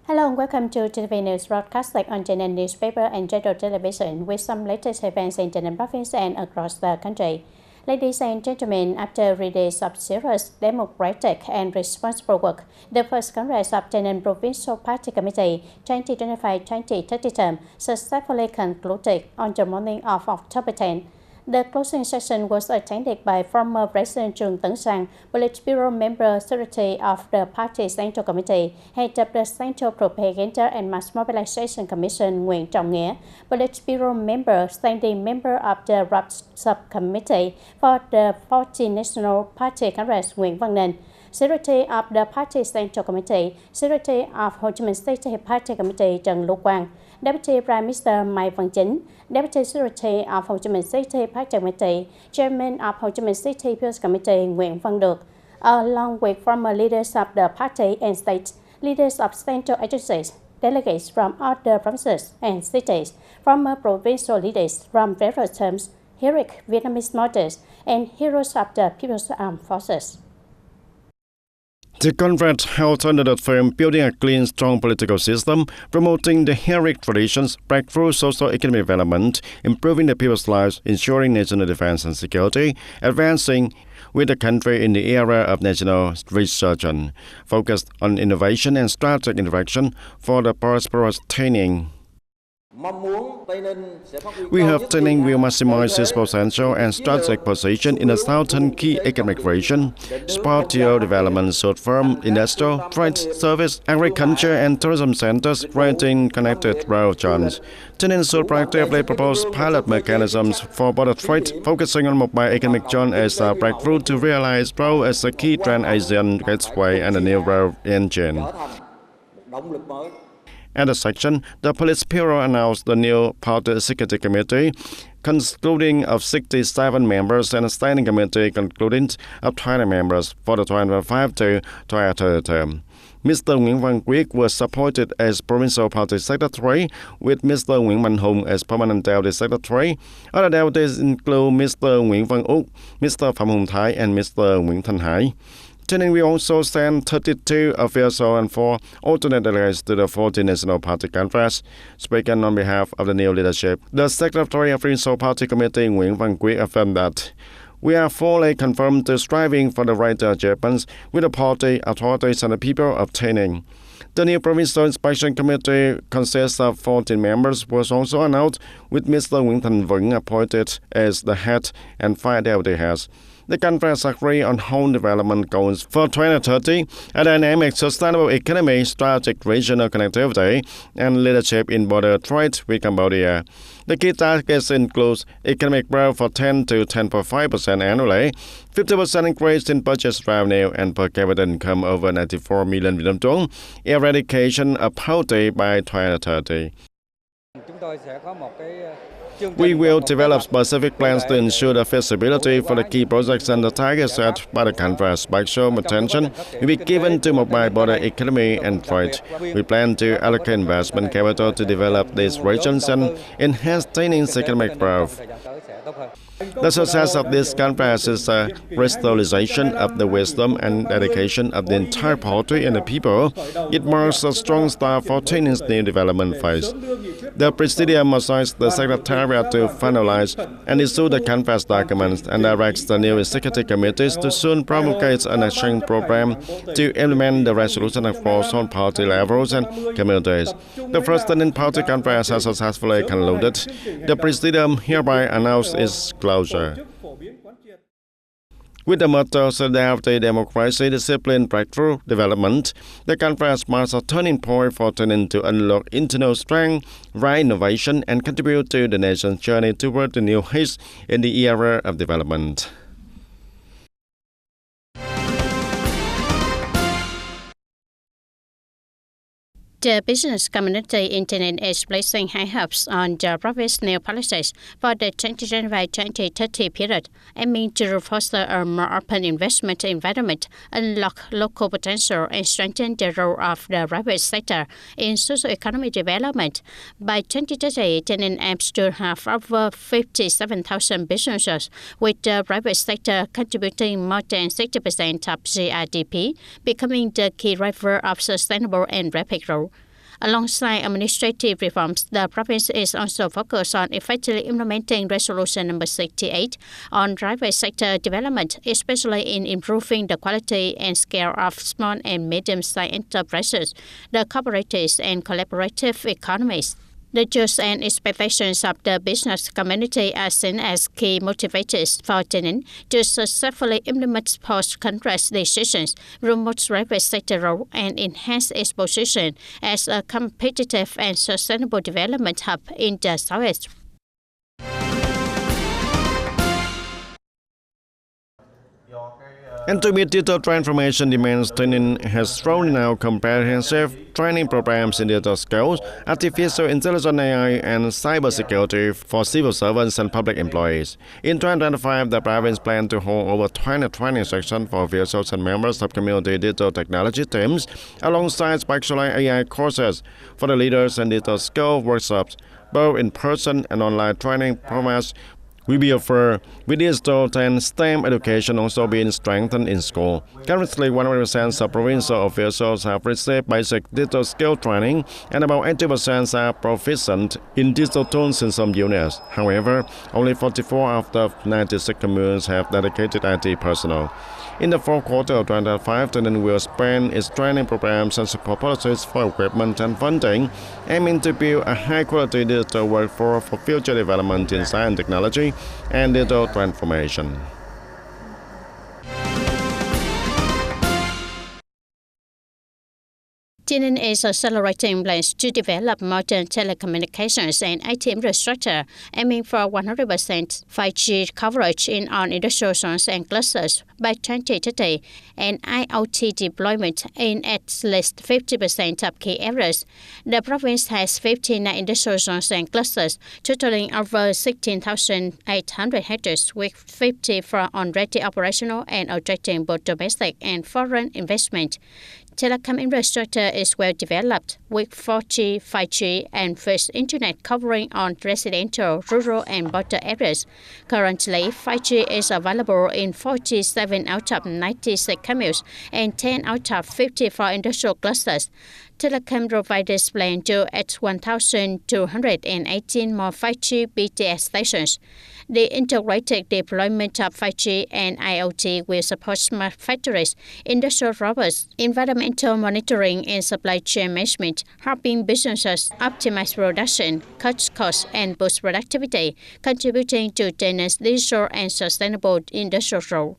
Hello and welcome to TTV News broadcasting on TayNinh newspaper and general television with some latest events in TayNinh province and across the country. Ladies and gentlemen, after 3 days of serious, democratic and responsible work, the first Congress of TayNinh Provincial Party Committee 2025-2030 term successfully concluded on the morning of October 10. The closing session was attended by former President Trương Tấn Sang, Politburo member, Secretary of the Party Central Committee, Head of the Central Propaganda and Mass Mobilization Commission Nguyễn Trọng Nghĩa, Politburo member, Standing member of the RAP Subcommittee for the 40 National Party Congress Nguyễn Văn Nền, Secretary of the Party Central Committee, Secretary of Hồ Chí Minh State Party Committee Trần Lưu Quang, Deputy Prime Minister Mai Văn Chính, Deputy Secretary of Hồ Chí Minh State Party Committee, Chairman of Hồ Chí Minh State Peace Committee Nguyễn Văn Được, along with former leaders of the party and state, leaders of central agencies, delegates from other provinces and cities, former provincial leaders from various terms, heroic Vietnamese martyrs, and heroes of the People's Armed Forces. The conference held under the theme Building a Clean, Strong Political System, promoting the heroic traditions, breakthrough socio-economic development, improving the people's lives, ensuring national defense and security, advancing with the country in the era of national resurgence, focused on innovation and strategic interaction for the prosperous TayNinh. We hope TayNinh will maximize its potential and strategic position in the southern key economic region. Spatial development should form industrial, trade, service, agriculture, and tourism centers, creating connected rail journeys. TayNinh should proactively propose pilot mechanisms for border trade, focusing on mobile economic zone as a breakthrough to realize rail as a key trans-Asian gateway and a new rail engine. At the section, the Politburo announced the new Party Executive Committee, consisting of 67 members, and a Standing Committee concluding of 20 members for the 2025-2030 term. Mr. Nguyễn Văn Quyết was appointed as Provincial Party Secretary, with Mr. Nguyễn Mạnh Hùng as Permanent Deputy Secretary. Other deputies include Mr. Nguyễn Văn Úc, Mr. Phạm Hùng Thái, and Mr. Nguyễn Thanh Hải. TayNinh will also send 32 officials and 4 alternate delegates to the 40 National Party Congress. Speaking on behalf of the new leadership, the Secretary of Provincial Party Committee Nguyễn Văn Quyết affirmed that we are fully confirmed to striving for the right achievements with the party, authorities, and the people of TayNinh. The new Provincial Inspection Committee consists of 14 members, was also announced, with Mr. Nguyễn Thành Vững appointed as the head and 5 deputy heads. The conference agreed on home development goals for 2030, a dynamic, sustainable economy, strategic regional connectivity, and leadership in border trade with Cambodia. The key targets include economic growth for 10 to 10.5% annually, 50% increase in budget revenue and per capita income over 94 million Vietnam dong, eradication of poverty by 2030. We will develop specific plans to ensure the feasibility for the key projects and the targets set by the conference. Special attention will be given to mobile border economy and trade. We plan to allocate investment capital to develop these regions and enhance TayNinh's economic growth. The success of this conference is a crystallization of the wisdom and dedication of the entire party and the people. It marks a strong start for TayNinh's new development phase. The Presidium assigns the Secretariat to finalize and issue the conference documents and directs the new executive committees to soon promulgate an action program to implement the resolution across all party levels and communities. The first TayNinh Party Conference has successfully concluded. The Presidium hereby announced its closure. With the motto Solidarity, Democracy, Discipline, Breakthrough, Development, the conference marks a turning point for TayNinh to unlock internal strength, right innovation, and contribute to the nation's journey toward the new heights in the era of development. The business community in TayNinh is placing high hopes on the province's new policies for the 2025-2030 period, aiming to foster a more open investment environment, unlock local potential, and strengthen the role of the private sector in socio-economic development. By 2030, TayNinh aims to have over 57,000 businesses, with the private sector contributing more than 60% of GRDP, becoming the key driver of sustainable and rapid growth. Alongside administrative reforms, the province is also focused on effectively implementing Resolution number 68 on private sector development, especially in improving the quality and scale of small and medium-sized enterprises, the cooperatives and collaborative economies. The jobs and expectations of the business community are seen as key motivators for TayNin to successfully implement post-contract decisions, promote private sector role, and enhance its position as a competitive and sustainable development hub in the Southeast. And to meet digital transformation demands, TayNin has rolled out comprehensive training programs in digital skills, artificial intelligence AI, and cybersecurity for civil servants and public employees. In 2025, the province plans to hold over 20 training sections for officials and members of community digital technology teams, alongside specialized AI courses for the leaders and digital skill workshops, both in person and online training programs will be offered, with digital and STEM education also being strengthened in school. Currently, 100% of provincial officials have received basic digital skill training, and about 80% are proficient in digital tools in some units. However, only 44 out of 96 communes have dedicated IT personnel. In the fourth quarter of 2025, TayNin will expand its training programs and support policies for equipment and funding, aiming to build a high-quality digital workforce for future development in science and technology and digital transformation. TayNin is accelerating plans to develop modern telecommunications and IT infrastructure, aiming for 100% 5G coverage in all industrial zones and clusters by 2030, and IoT deployment in at least 50% of key areas. The province has 59 industrial zones and clusters, totaling over 16,800 hectares, with 54 already operational and attracting both domestic and foreign investment. Telecom infrastructure is well developed, with 4G, 5G, and fixed internet covering on residential, rural, and border areas. Currently, 5G is available in 47 out of 96 communes and 10 out of 54 industrial clusters. Telecom providers plan to add 1,218 more 5G BTS stations. The integrated deployment of 5G and IoT will support smart factories, industrial robots, environmental monitoring, and supply chain management, helping businesses optimize production, cut costs, and boost productivity, contributing to TayNin's digital and sustainable industrial role.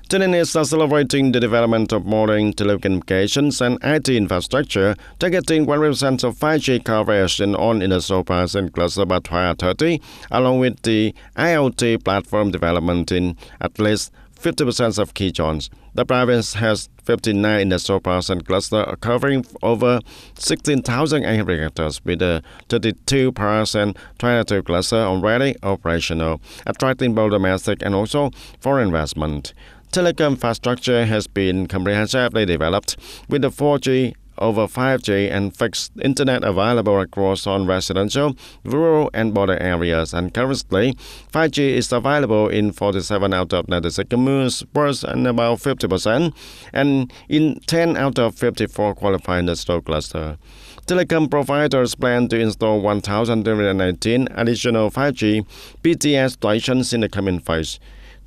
TayNin is accelerating the development of modern telecommunications and IT infrastructure, targeting 100% of 5G coverage in all industrial parks and clusters by 2030, along with the IoT platform development in at least 50% of key zones. The province has 59 industrial parks and clusters covering over 16,800 hectares, with 32 parks and 22 clusters already operational, attracting both domestic and also foreign investment. Telecom infrastructure has been comprehensively developed, with the 4G over 5G and fixed internet available across all residential, rural, and border areas, and currently 5G is available in 47 out of 96 communes, worse and about 50%, and in 10 out of 54 qualified industrial clusters. Telecom providers plan to install 1,219 additional 5G BTS stations in the coming phase.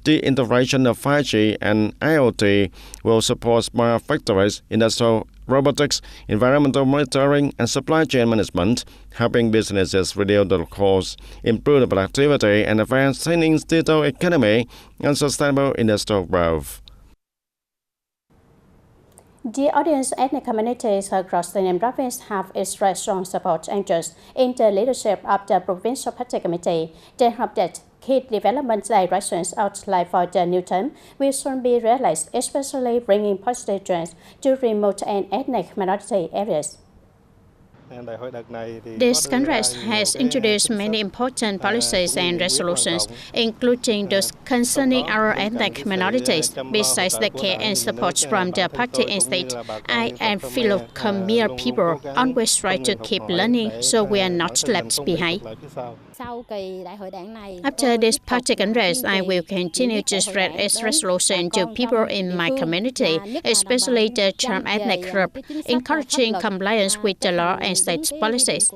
The integration of 5G and IoT will support smart factories, industrial robotics, environmental monitoring, and supply chain management, helping businesses reduce the costs, improve the productivity, and advance TayNin's digital economy and sustainable industrial growth. The audience ethnic communities across the province have expressed strong support and trust in the leadership of the Provincial Party Committee. They hope that key development directions outlined for the new term will soon be realized, especially bringing positive trends to remote and ethnic minority areas. This Congress has introduced many important policies and resolutions, including those concerning our ethnic minorities. Besides the care and support from the party and state, I and fellow Khmer people always try to keep learning so we are not left behind. After this party congress, I will continue to spread its resolution to people in my community, especially the Cham ethnic group, encouraging compliance with the law and state policies.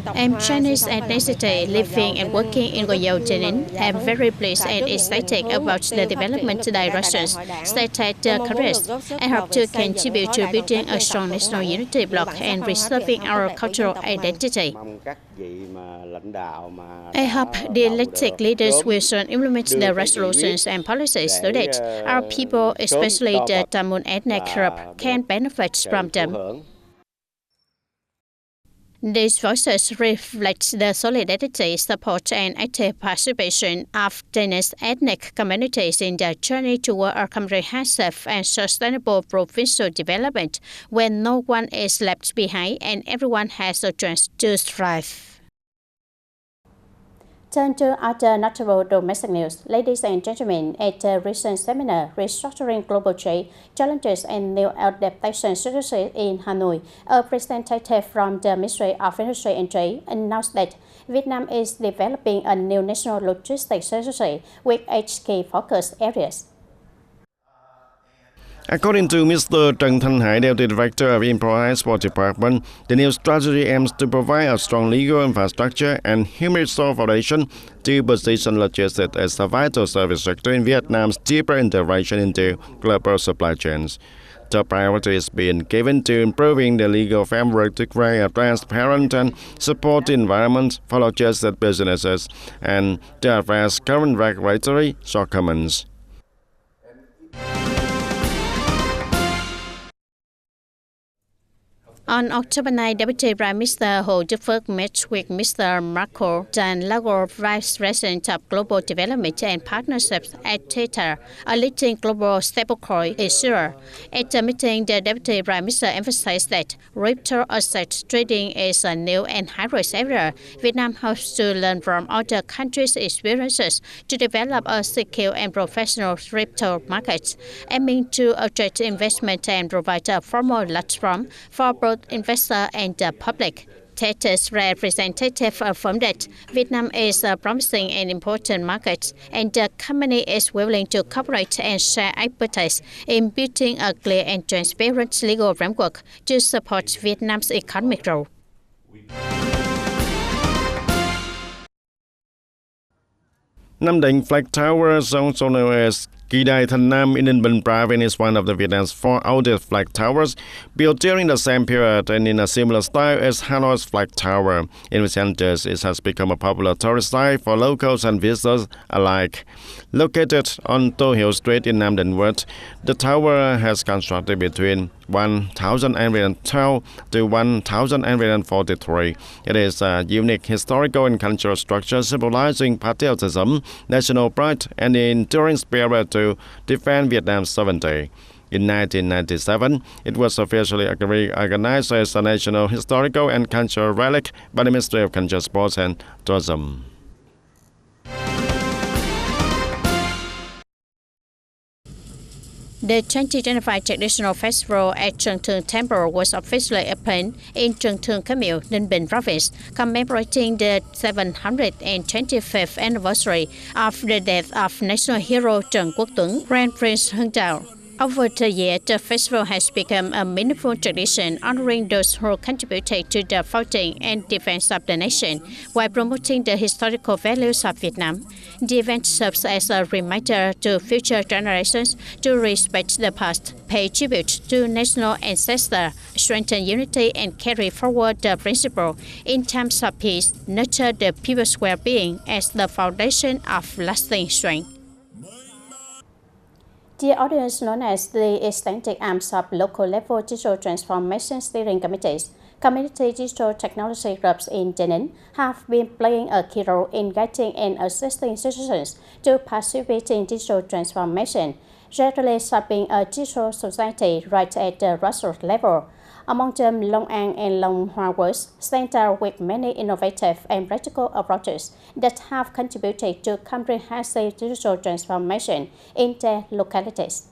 I'm Chinese ethnicity, living and working in Goyou, TayNinhTV. I'm very pleased and excited about the development directions stated careers. I hope to contribute to building a strong national unity bloc and preserving our cultural identity. I hope the elected leaders will soon implement the resolutions and policies so that our people, especially the Tamil ethnic group, can benefit from them. These voices reflect the solidarity, support, and active participation of Danish ethnic communities in the journey toward a comprehensive and sustainable provincial development, where no one is left behind and everyone has a chance to thrive. Turn to other notable domestic news. Ladies and gentlemen, at a recent seminar, Restructuring Global Trade, Challenges and New Adaptation Strategies in Hanoi, a representative from the Ministry of Industry and Trade announced that Vietnam is developing a new national logistics strategy with 8 key focus areas. According to Mr. Trần Thanh Hải, Deputy Director of Import-Export Department, the new strategy aims to provide a strong legal infrastructure and human resource foundation to position logistics as a vital service sector in Vietnam's deeper integration into global supply chains. The priority is being given to improving the legal framework to create a transparent and supportive environment for logistics businesses and to address current regulatory shortcomings. On October 9, Deputy Prime Minister Hồ Đức Phước met with Mr. Marco Dan Lago, Vice President of Global Development and Partnerships at TETA, a leading global stablecoin issuer. At the meeting, the Deputy Prime Minister emphasized that crypto asset trading is a new and high-risk area. Vietnam hopes to learn from other countries' experiences to develop a secure and professional crypto market, aiming to attract investment and provide a formal platform for both investor and the public. TETA's representative affirmed that Vietnam is a promising and important market, and the company is willing to cooperate and share expertise in building a clear and transparent legal framework to support Vietnam's economic growth. Nam Định Flag Tower, also known as Kỳ Đài Thành Nam in Ninh Bình Province, is one of the Vietnam's 4 oldest flag towers, built during the same period and in a similar style as Hanoi's flag tower. In recent years, it has become a popular tourist site for locals and visitors alike. Located on Tô Hill Street in Nam Định West, the tower has constructed between 1812 to 1843. It is a unique historical and cultural structure symbolizing patriotism, national pride, and the enduring spirit to defend Vietnam's sovereignty. In 1997, it was officially recognized as a national historical and cultural relic by the Ministry of Culture, Sports and Tourism. The 2025 Traditional Festival at Trần Thương Temple was officially opened in Trần Thương Khánh Miệu, Ninh Bình Province, commemorating the 725th anniversary of the death of national hero Trần Quốc Tuấn, Grand Prince Hưng Đạo. Over the years, the festival has become a meaningful tradition honoring those who contributed to the founding and defense of the nation while promoting the historical values of Vietnam. The event serves as a reminder to future generations to respect the past, pay tribute to national ancestors, strengthen unity, and carry forward the principle in times of peace, nurture the people's well-being as the foundation of lasting strength. The audience known as the extended arms of local-level digital transformation steering committees, community digital technology groups in TayNinhTV have been playing a key role in guiding and assisting citizens to participate in digital transformation, generally shaping a digital society right at the grassroots level. Among them, Long An and Long Hoa Works stand out with many innovative and practical approaches that have contributed to comprehensive digital transformation in their localities.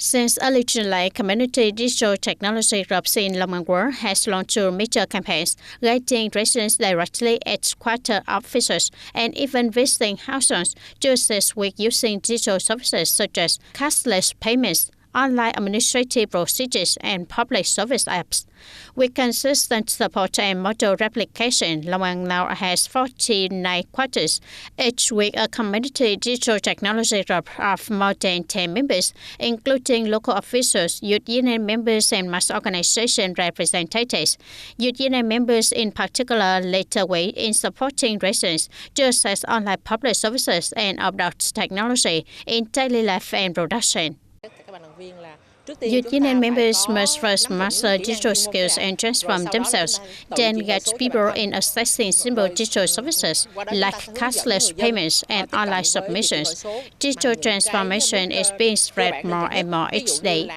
Since early July, community digital technology groups in Lomangwar has launched two major campaigns, guiding residents directly at quarter offices and even visiting households to assist with using digital services such as cashless payments, online administrative procedures, and public service apps. With consistent support and model replication, Lomang now has 49 quarters, each with a community digital technology group of more than 10 members, including local officials, youth union members, and mass organization representatives. Youth union members in particular led the way in supporting residents to access online public services and adopt technology in daily life and production. Youth union members must first master digital skills and transform themselves, then get people in accessing simple digital services like cashless payments and online submissions. Digital transformation is being spread more and more each day.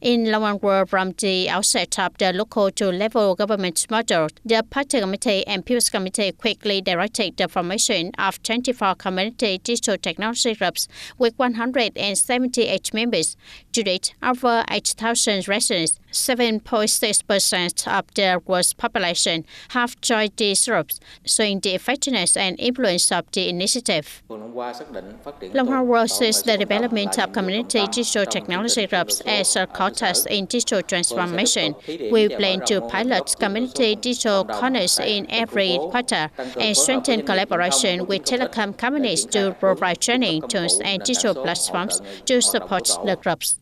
In Lomangwar, from the outset of the local to level government model, the Party Committee and People's Committee quickly directed the formation of 24 community digital technology groups with 178 members. To date, over 8,000 residents, 7.6% of the world's population, have joined these groups, showing the effectiveness and influence of the initiative. Lomangwar sees the development of community digital technology groups as a task in digital transformation. We plan to pilot community digital corners in every quarter and strengthen collaboration with telecom companies to provide training tools and digital platforms to support the groups.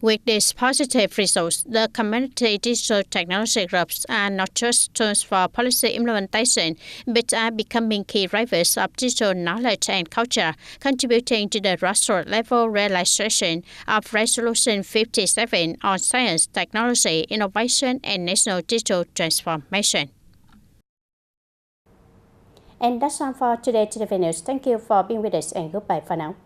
With these positive results, the community digital technology groups are not just tools for policy implementation, but are becoming key drivers of digital knowledge and culture, contributing to the grassroots level realization of Resolution 57 on science, technology, innovation, and national digital transformation. And that's all for today TTV News. Thank you for being with us and goodbye for now.